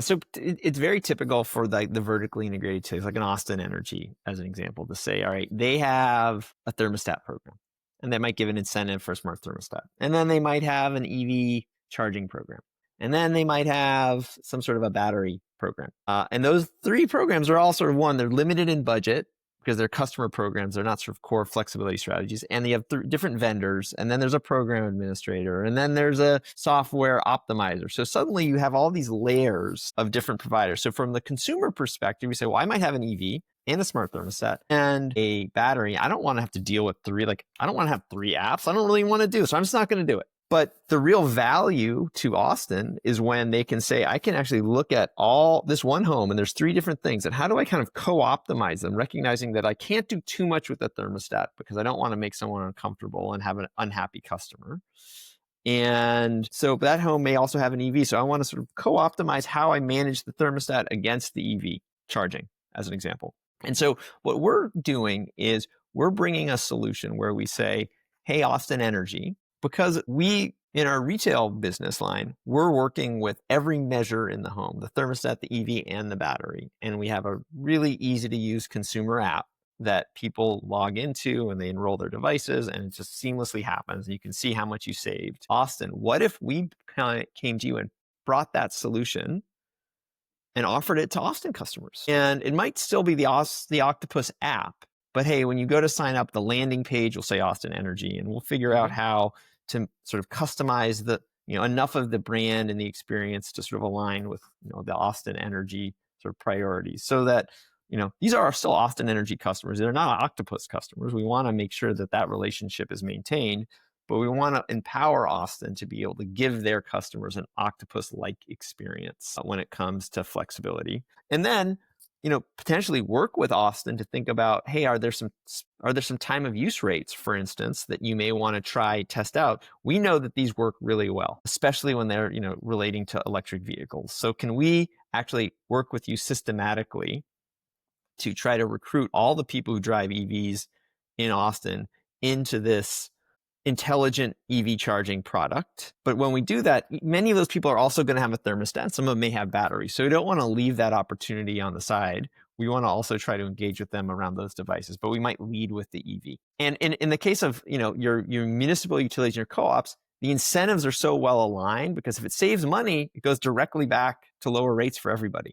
So it's very typical for like the vertically integrated utilities, like an Austin Energy, as an example, to say, all right, they have a thermostat program, and they might give an incentive for a smart thermostat, and then they might have an EV charging program, and then they might have some sort of a battery program. And those three programs are all sort of one, they're limited in budget because they're customer programs. They're not sort of core flexibility strategies. And they have different vendors. And then there's a program administrator. And then there's a software optimizer. So suddenly you have all these layers of different providers. So from the consumer perspective, you say, well, I might have an EV and a smart thermostat and a battery. I don't want to have to deal with three. Like, I don't want to have three apps. I don't really want to do. So I'm just not going to do it. But the real value to Austin is when they can say, I can actually look at all this one home and there's three different things. And how do I kind of co-optimize them, recognizing that I can't do too much with the thermostat because I don't want to make someone uncomfortable and have an unhappy customer. And so that home may also have an EV. So I want to sort of co-optimize how I manage the thermostat against the EV charging, as an example. And so what we're doing is we're bringing a solution where we say, hey, Austin Energy, because we, in our retail business line, we're working with every measure in the home, the thermostat, the EV, and the battery. And we have a really easy to use consumer app that people log into and they enroll their devices and it just seamlessly happens. You can see how much you saved. Austin, what if we kind of came to you and brought that solution and offered it to Austin customers? And it might still be the Octopus app, but hey, when you go to sign up, the landing page will say Austin Energy, and we'll figure out how to sort of customize the, enough of the brand and the experience to sort of align with, the Austin Energy sort of priorities, so that, these are still Austin Energy customers. They're not Octopus customers. We want to make sure that that relationship is maintained, but we want to empower Austin to be able to give their customers an Octopus-like experience when it comes to flexibility. And then, potentially work with Austin to think about, hey, are there some time of use rates, for instance, that you may want to try test out? We know that these work really well, especially when they're, relating to electric vehicles. So can we actually work with you systematically to try to recruit all the people who drive EVs in Austin into this intelligent EV charging product? But when we do that, many of those people are also going to have a thermostat. Some of them may have batteries. So we don't want to leave that opportunity on the side. We want to also try to engage with them around those devices, but we might lead with the EV. And in the case of, your municipal utilities and your co-ops, the incentives are so well aligned because if it saves money, it goes directly back to lower rates for everybody.